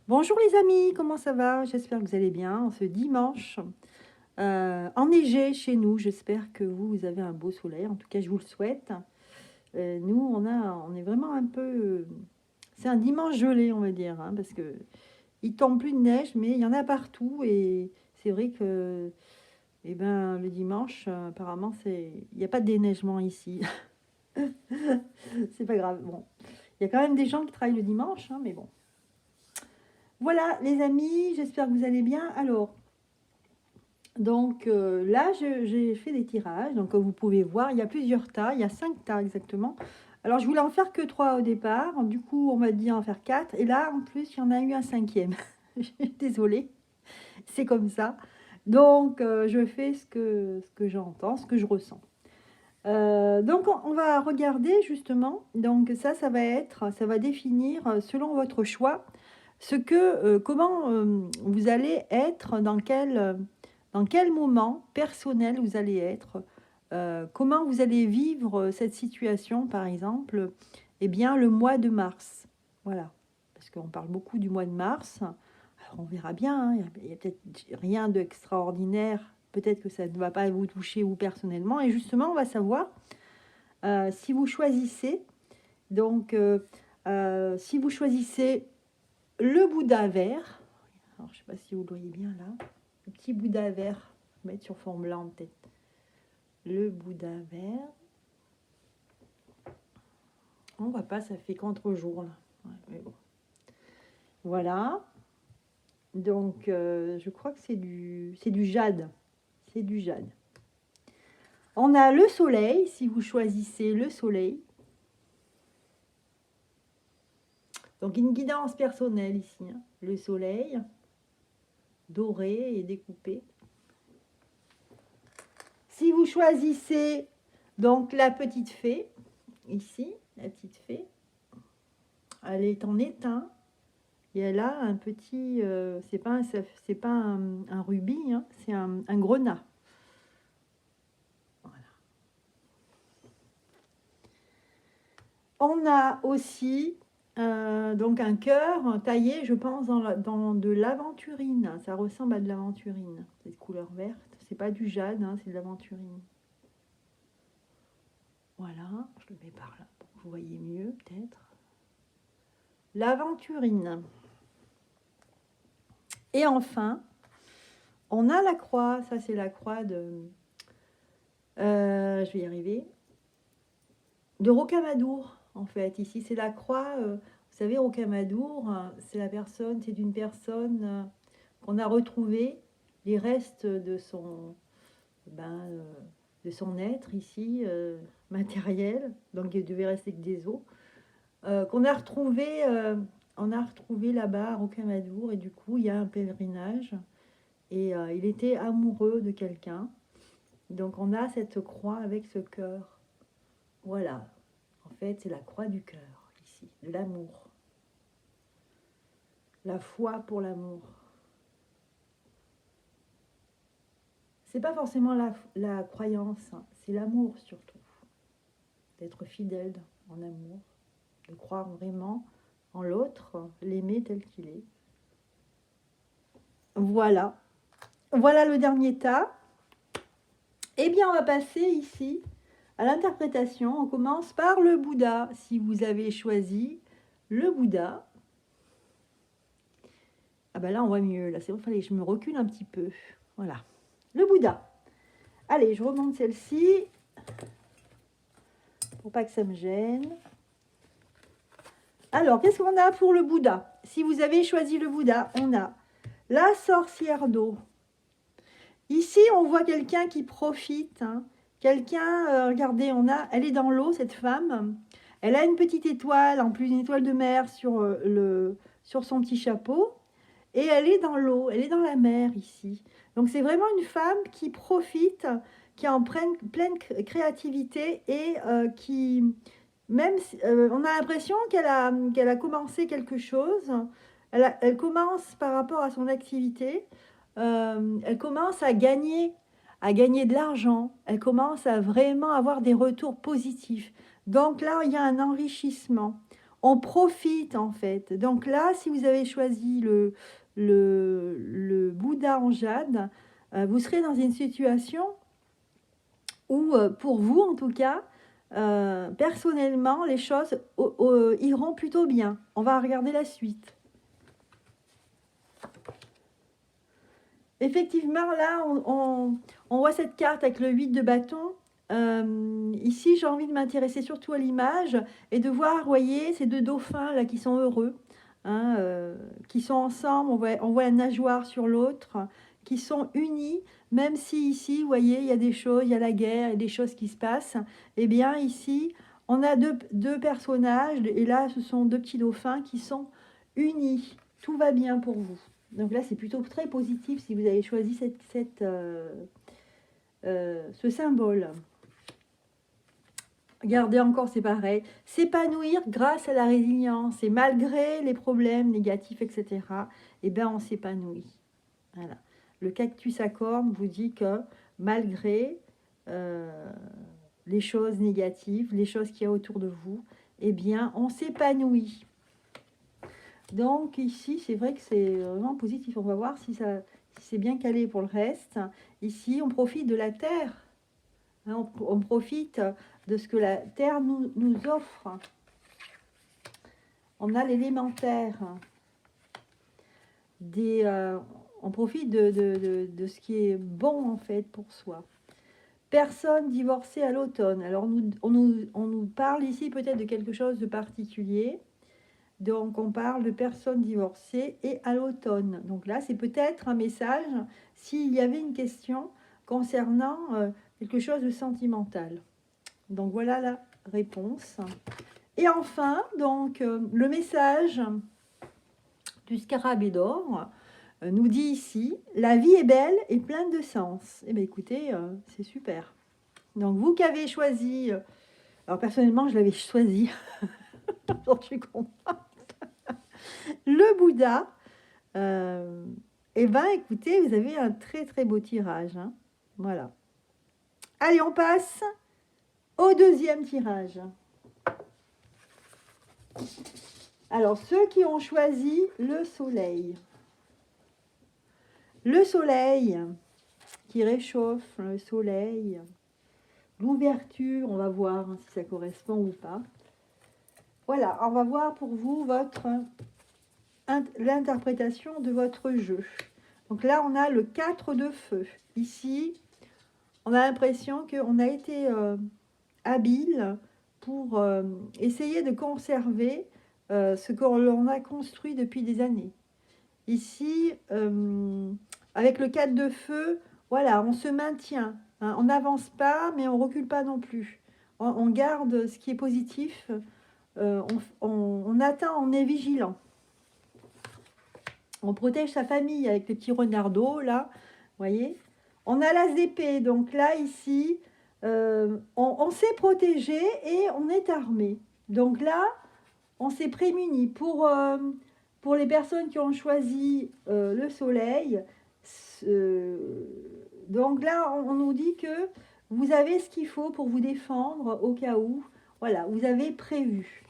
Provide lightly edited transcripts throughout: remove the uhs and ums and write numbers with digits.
Bonjour les amis, comment ça va? J'espère que vous allez bien. Ce dimanche, enneigé chez nous. J'espère que vous avez un beau soleil. En tout cas, je vous le souhaite. Nous, on est vraiment un peu. C'est un dimanche gelé, on va dire, hein, parce que il tombe plus de neige, mais il y en a partout. Et c'est vrai que, eh ben, le dimanche, apparemment, il n'y a pas de déneigement ici. C'est pas grave. Bon, il y a quand même des gens qui travaillent le dimanche, hein, mais bon. Voilà, les amis, j'espère que vous allez bien. Alors. Donc là, j'ai fait des tirages. Donc comme vous pouvez voir, il y a plusieurs tas. Il y a 5 tas exactement. Alors je voulais en faire que 3 au départ. Du coup, on m'a dit en faire 4. Et là, en plus, il y en a eu un cinquième. Désolée, c'est comme ça. Donc je fais ce que j'entends, ce que je ressens. Donc on va regarder justement. Donc ça va définir selon votre choix comment vous allez être, dans quel moment personnel vous allez être, comment vous allez vivre cette situation, par exemple, eh bien, le mois de mars. Voilà, parce qu'on parle beaucoup du mois de mars. Alors, on verra bien, hein, il y a peut-être rien d'extraordinaire, peut-être que ça ne va pas vous toucher vous personnellement, et justement, on va savoir si vous choisissez, donc, si vous choisissez le Bouddha vert. Alors, je ne sais pas si vous le voyez bien là. Le petit Bouddha vert. Je vais mettre sur fond blanc peut-être. Le Bouddha vert. On voit pas, ça fait contre-jour là. Ouais, mais bon. Voilà. Donc, je crois que c'est du jade. C'est du jade. On a le soleil, si vous choisissez le soleil. Donc, une guidance personnelle ici. Hein. Le soleil, doré et découpé. Si vous choisissez donc la petite fée, ici, la petite fée, elle est en étain et elle a un petit, c'est pas un rubis, hein, c'est un grenat. Voilà. On a aussi donc un cœur taillé, je pense, dans de l'aventurine. Ça ressemble à de l'aventurine, cette couleur verte. C'est pas du jade, hein, c'est de l'aventurine. Voilà, je le mets par là pour que vous voyez mieux peut-être. L'aventurine. Et enfin, on a la croix. Ça, c'est la croix de... je vais y arriver. De Rocamadour, en fait. Ici, c'est la croix. Vous savez, Rocamadour, c'est une personne qu'on a retrouvé les restes de son être ici, matériel. Donc, il devait rester que des os. Qu'on a retrouvé... on a retrouvé là-bas à Rocamadour et du coup il y a un pèlerinage et il était amoureux de quelqu'un, donc on a cette croix avec ce cœur. Voilà, en fait c'est la croix du cœur ici, de l'amour, la foi pour l'amour. C'est pas forcément la croyance, hein, c'est l'amour surtout, d'être fidèle en amour, de croire vraiment en l'autre, l'aimer tel qu'il est. Voilà. Voilà le dernier tas. Eh bien, on va passer ici à l'interprétation. On commence par le Bouddha. Si vous avez choisi le Bouddha, ah ben là, on voit mieux. Là, c'est vrai, fallait que je me recule un petit peu. Voilà. Le Bouddha. Allez, je remonte celle-ci pour pas que ça me gêne. Alors, qu'est-ce qu'on a pour le Bouddha? Si vous avez choisi le Bouddha, on a la sorcière d'eau. Ici, on voit quelqu'un qui profite. Hein. Quelqu'un, regardez, elle est dans l'eau, cette femme. Elle a une petite étoile, en plus une étoile de mer sur son petit chapeau. Et elle est dans l'eau, elle est dans la mer ici. Donc c'est vraiment une femme qui profite, qui est en pleine créativité et qui, même, on a l'impression qu'elle a commencé quelque chose. Elle commence par rapport à son activité. Elle commence à gagner de l'argent. Elle commence à vraiment avoir des retours positifs. Donc là, il y a un enrichissement. on profite en fait. Donc là, si vous avez choisi le Bouddha en jade, vous serez dans une situation où, pour vous en tout cas, personnellement, les choses iront plutôt bien. On va regarder la suite. Effectivement, là, on voit cette carte avec le 8 de bâton. Ici, j'ai envie de m'intéresser surtout à l'image et de voir, voyez, ces deux dauphins là qui sont heureux, hein, qui sont ensemble. On voit la nageoire sur l'autre, qui sont unis, même si ici, vous voyez, il y a des choses, il y a la guerre, il y a des choses qui se passent. Eh bien, ici, on a deux personnages et là, ce sont deux petits dauphins qui sont unis. Tout va bien pour vous. Donc là, c'est plutôt très positif si vous avez choisi ce symbole. Regardez encore, c'est pareil. S'épanouir grâce à la résilience et malgré les problèmes négatifs, etc. Eh bien, on s'épanouit. Voilà. Le cactus à cornes vous dit que malgré les choses négatives, les choses qu'il y a autour de vous, eh bien, on s'épanouit. Donc ici, c'est vrai que c'est vraiment positif. On va voir si c'est bien calé pour le reste. Ici, on profite de la terre. Hein, on profite de ce que la terre nous offre. On a l'élémentaire. On profite de ce qui est bon en fait pour soi. Personne divorcée à l'automne. Alors on nous parle ici peut-être de quelque chose de particulier. Donc, on parle de personnes divorcées et à l'automne. Donc là, c'est peut-être un message s'il y avait une question concernant quelque chose de sentimental. Donc, voilà la réponse. Et enfin, donc, le message du scarabée d'or nous dit ici, la vie est belle et pleine de sens. Eh bien, écoutez, c'est super. Donc, vous qui avez choisi, alors personnellement, je l'avais choisi, j'en suis contente. Le Bouddha, eh bien, écoutez, vous avez un très très beau tirage. Hein. Voilà. Allez, on passe au deuxième tirage. Alors, ceux qui ont choisi le soleil. Le soleil qui réchauffe, le soleil, l'ouverture, on va voir si ça correspond ou pas. Voilà, on va voir pour vous l'interprétation de votre jeu. Donc là, on a le 4 de feu. Ici, on a l'impression qu'on a été habile pour essayer de conserver ce qu'on a construit depuis des années. Ici, avec le 4 de feu, voilà, on se maintient. Hein, on n'avance pas, mais on ne recule pas non plus. On garde ce qui est positif. On atteint, on est vigilant. On protège sa famille avec les petits renardeaux, là, vous voyez. On a l'as d'épée, donc là, ici, on s'est protégé et on est armé. Donc là, on s'est prémuni. Pour les personnes qui ont choisi le soleil, donc là, on nous dit que vous avez ce qu'il faut pour vous défendre au cas où. Voilà, vous avez prévu.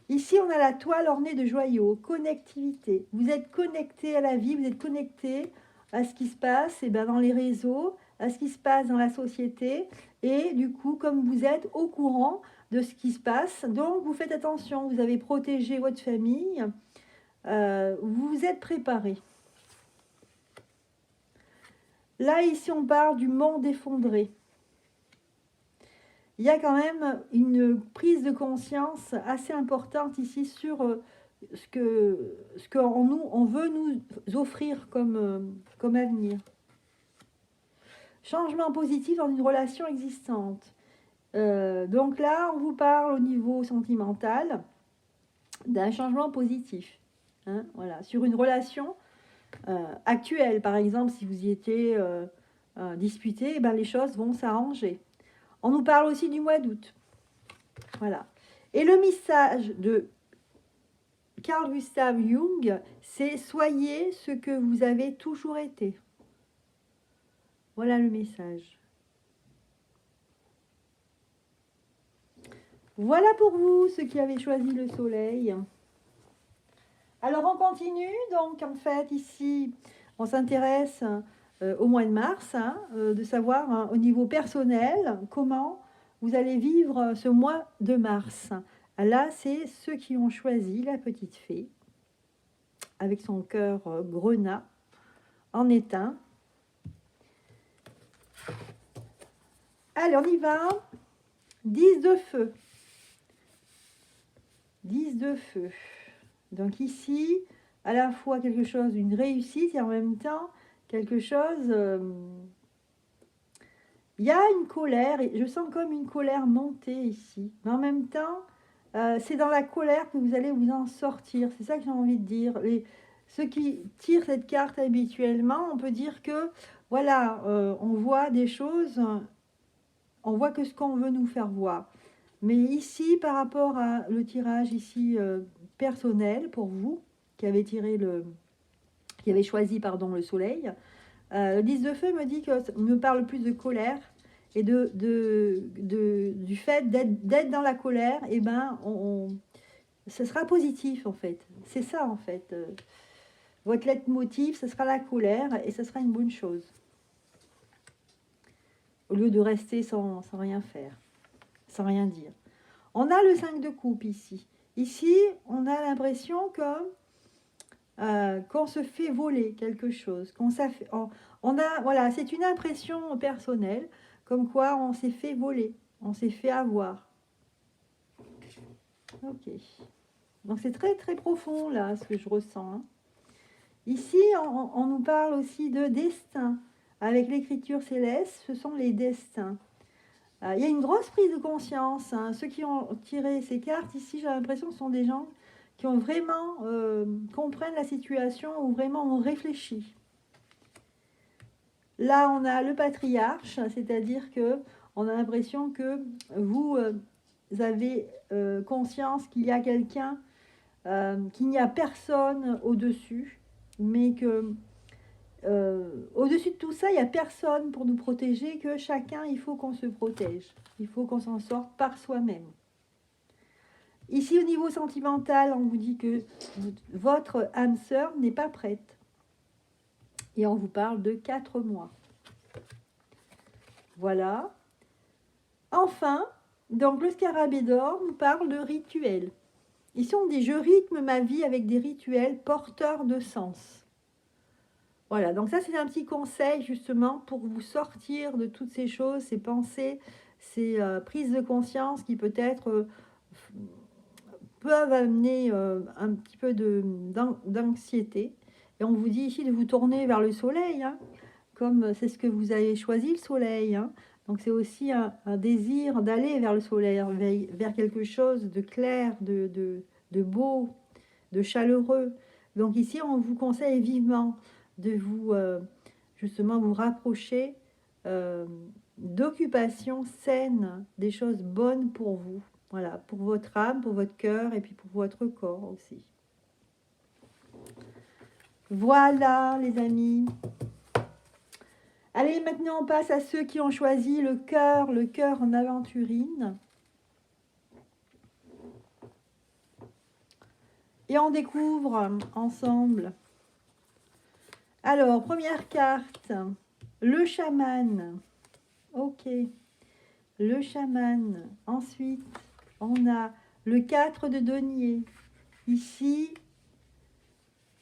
Ici, on a la toile ornée de joyaux, connectivité. Vous êtes connecté à la vie, vous êtes connecté à ce qui se passe dans les réseaux, à ce qui se passe dans la société. Et du coup, comme vous êtes au courant de ce qui se passe, donc vous faites attention, vous avez protégé votre famille, vous vous êtes préparé. Là, ici, on parle du monde effondré. Il y a quand même une prise de conscience assez importante ici sur ce qu'on veut nous offrir comme avenir. Changement positif dans une relation existante. Donc là, on vous parle au niveau sentimental d'un changement positif. Hein, voilà, sur une relation actuelle, par exemple, si vous y étiez disputé, les choses vont s'arranger. On nous parle aussi du mois d'août. Voilà. Et le message de Carl Gustav Jung, c'est « Soyez ce que vous avez toujours été ». Voilà le message. Voilà pour vous, ceux qui avaient choisi le soleil. Alors, on continue. Donc, en fait, ici, on s'intéresse au mois de mars, hein, de savoir hein, au niveau personnel comment vous allez vivre ce mois de mars. Là, c'est ceux qui ont choisi la petite fée avec son cœur grenat en étain. Allez, on y va. 10 de feu. 10 de feu. Donc ici, à la fois quelque chose, une réussite et en même temps quelque chose... il y a une colère, et je sens comme une colère monter ici. Mais en même temps, c'est dans la colère que vous allez vous en sortir. C'est ça que j'ai envie de dire. Ceux qui tirent cette carte habituellement, on peut dire que, voilà, on voit des choses, on voit que ce qu'on veut nous faire voir. Mais ici, par rapport à le tirage ici personnel pour vous, qui avez choisi pardon, le soleil, le 10 de feu me dit que me parle plus de colère et du fait d'être dans la colère. Et ben, ce sera positif en fait. C'est ça en fait. Votre leitmotiv, ce sera la colère et ce sera une bonne chose. Au lieu de rester sans rien faire, sans rien dire. On a le 5 de coupe ici. Ici, on a l'impression qu'on se fait voler quelque chose. Voilà, c'est une impression personnelle, comme quoi on s'est fait voler, on s'est fait avoir. Ok. Donc c'est très très profond là, ce que je ressens. Hein. Ici, on nous parle aussi de destin. Avec l'écriture céleste, ce sont les destins. Il y a une grosse prise de conscience. Hein. Ceux qui ont tiré ces cartes ici, j'ai l'impression que ce sont des gens qui ont vraiment comprennent la situation ou vraiment ont réfléchi. Là, on a le patriarche, c'est-à-dire que on a l'impression que vous avez conscience qu'il y a quelqu'un, qu'il n'y a personne au-dessus, mais que au-dessus de tout ça, il n'y a personne pour nous protéger, que chacun, il faut qu'on se protège. Il faut qu'on s'en sorte par soi-même. Ici, au niveau sentimental, on vous dit que votre âme sœur n'est pas prête. Et on vous parle de 4 mois. Voilà. Enfin, donc le scarabée d'or nous parle de rituels. Ici, on dit « Je rythme ma vie avec des rituels porteurs de sens ». Voilà, donc ça, c'est un petit conseil justement pour vous sortir de toutes ces choses, ces pensées, ces prises de conscience qui peut-être peuvent amener un petit peu d'anxiété. Et on vous dit ici de vous tourner vers le soleil, hein, comme c'est ce que vous avez choisi, le soleil. Hein. Donc c'est aussi un désir d'aller vers le soleil, vers quelque chose de clair, de beau, de chaleureux. Donc ici, on vous conseille vivement de vous, justement, vous rapprocher d'occupations saines, des choses bonnes pour vous. Voilà, pour votre âme, pour votre cœur et puis pour votre corps aussi. Voilà, les amis. Allez, maintenant, on passe à ceux qui ont choisi le cœur en aventurine. Et on découvre ensemble. Alors, première carte, le chaman. Ok, le chaman. Ensuite, on a le 4 de denier. Ici,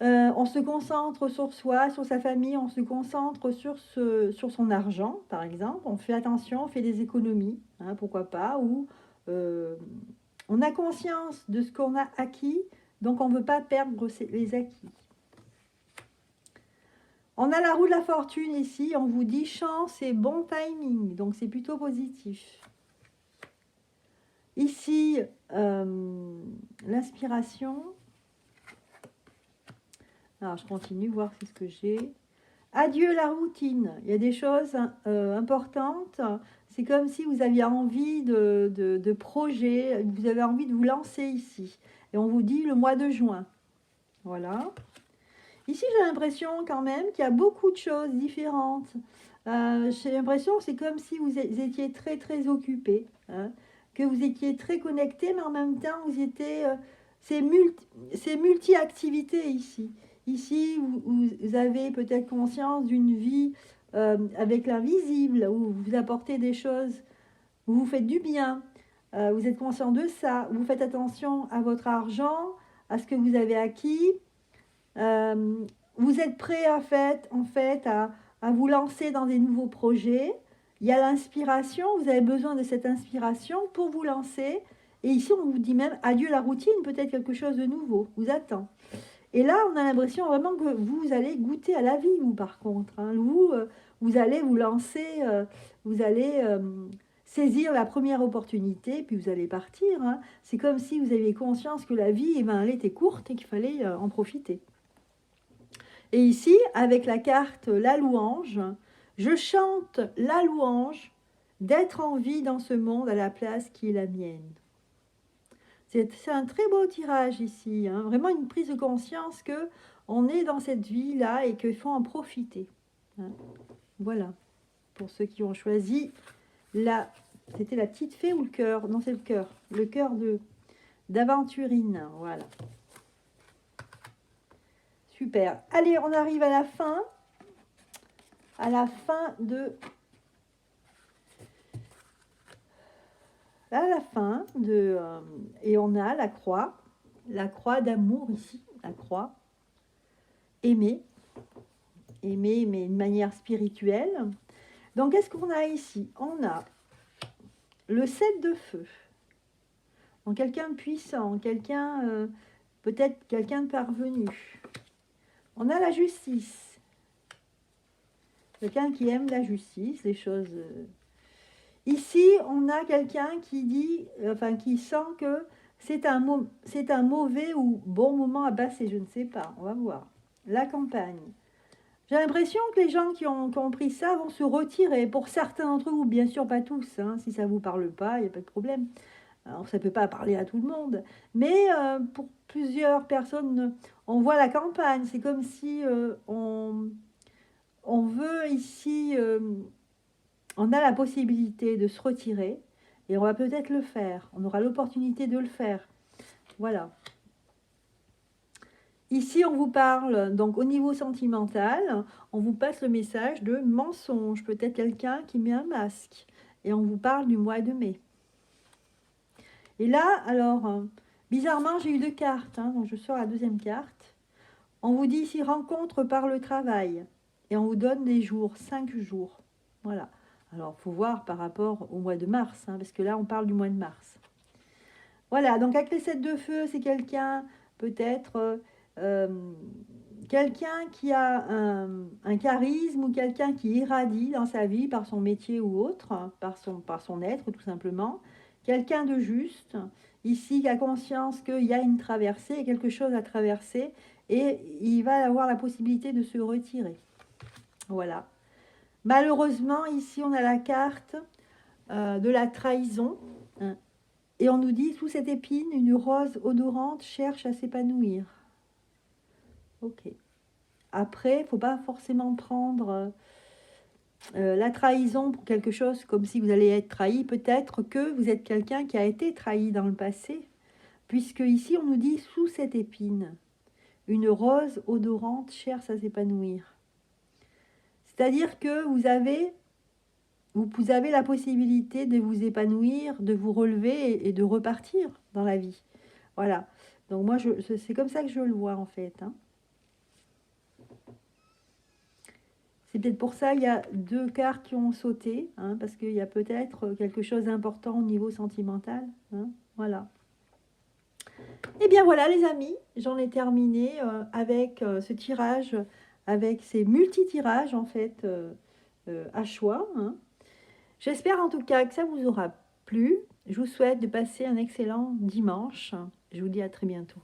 on se concentre sur soi, sur sa famille, on se concentre sur son argent, par exemple. On fait attention, on fait des économies, hein, pourquoi pas. Ou on a conscience de ce qu'on a acquis, donc on ne veut pas perdre les acquis. On a la roue de la fortune ici, on vous dit chance et bon timing, donc c'est plutôt positif. Ici, l'inspiration. Alors, je continue, voir ce que j'ai. Adieu la routine. Il y a des choses importantes. C'est comme si vous aviez envie de projet, vous avez envie de vous lancer ici. Et on vous dit le mois de juin. Voilà. Ici, j'ai l'impression quand même qu'il y a beaucoup de choses différentes. J'ai l'impression que c'est comme si vous étiez très, très occupé. Hein. que vous étiez très connecté, mais en même temps, vous étiez... c'est multi-activité ici. Ici, vous avez peut-être conscience d'une vie avec l'invisible, où vous apportez des choses, où vous faites du bien, vous êtes conscient de ça, vous faites attention à votre argent, à ce que vous avez acquis, vous êtes prêt en fait à vous lancer dans des nouveaux projets. Il y a l'inspiration, vous avez besoin de cette inspiration pour vous lancer. Et ici, on vous dit même adieu la routine, peut-être quelque chose de nouveau vous attend. Et là, on a l'impression vraiment que vous allez goûter à la vie, vous, par contre. Hein. Vous allez vous lancer, vous allez saisir la première opportunité, puis vous allez partir. Hein. C'est comme si vous aviez conscience que la vie, eh ben, elle était courte et qu'il fallait en profiter. Et ici, avec la carte la louange, je chante la louange d'être en vie dans ce monde à la place qui est la mienne. C'est un très beau tirage ici, hein, vraiment une prise de conscience que on est dans cette vie-là et qu'il faut en profiter. Hein. Voilà, pour ceux qui ont choisi c'était la petite fée ou le cœur? Non, c'est le cœur d'Aventurine, voilà. Super. Allez, on arrive à la fin de... et on a la croix d'amour ici, la croix, aimer, mais d'une manière spirituelle. Donc, qu'est-ce qu'on a ici? On a le 7 de feu, donc quelqu'un de puissant, quelqu'un, peut-être quelqu'un de parvenu. On a la justice, quelqu'un qui aime la justice, les choses... Ici, on a quelqu'un qui dit, qui sent que c'est un mauvais ou bon moment à passer, je ne sais pas, on va voir. La campagne. J'ai l'impression que les gens qui ont compris ça vont se retirer. Pour certains d'entre vous, bien sûr pas tous, hein, si ça ne vous parle pas, il n'y a pas de problème. Alors, ça ne peut pas parler à tout le monde. Mais pour plusieurs personnes, on voit la campagne. C'est comme si on veut ici... on a la possibilité de se retirer et on va peut-être le faire. On aura l'opportunité de le faire. Voilà. Ici, on vous parle, donc au niveau sentimental, on vous passe le message de mensonge. Peut-être quelqu'un qui met un masque. Et on vous parle du mois de mai. Et là, alors, bizarrement, j'ai eu 2 cartes. Hein, donc, je sors la deuxième carte. On vous dit ici rencontre par le travail. Et on vous donne des jours, 5 jours. Voilà. Alors, il faut voir par rapport au mois de mars, hein, parce que là, on parle du mois de mars. Voilà, donc avec les 7 de feu, c'est quelqu'un, peut-être, quelqu'un qui a un charisme ou quelqu'un qui irradie dans sa vie par son métier ou autre, par son être, tout simplement. Quelqu'un de juste, ici, qui a conscience qu'il y a une traversée, quelque chose à traverser, et il va avoir la possibilité de se retirer. Voilà. Malheureusement, ici, on a la carte de la trahison. Hein, et on nous dit, sous cette épine, une rose odorante cherche à s'épanouir. Ok. Après, il ne faut pas forcément prendre la trahison pour quelque chose comme si vous allez être trahi. Peut-être que vous êtes quelqu'un qui a été trahi dans le passé. Puisque ici, on nous dit, sous cette épine, une rose odorante cherche à s'épanouir. C'est-à-dire que vous avez la possibilité de vous épanouir, de vous relever et de repartir dans la vie. Voilà. Donc moi, c'est comme ça que je le vois en fait. Hein. C'est peut-être pour ça qu'il y a 2 cartes qui ont sauté, hein, parce qu'il y a peut-être quelque chose d'important au niveau sentimental. Hein. Voilà. Et bien voilà les amis, j'en ai terminé avec ce tirage, avec ces multi-tirages en fait à choix. Hein. J'espère en tout cas que ça vous aura plu. Je vous souhaite de passer un excellent dimanche. Je vous dis à très bientôt.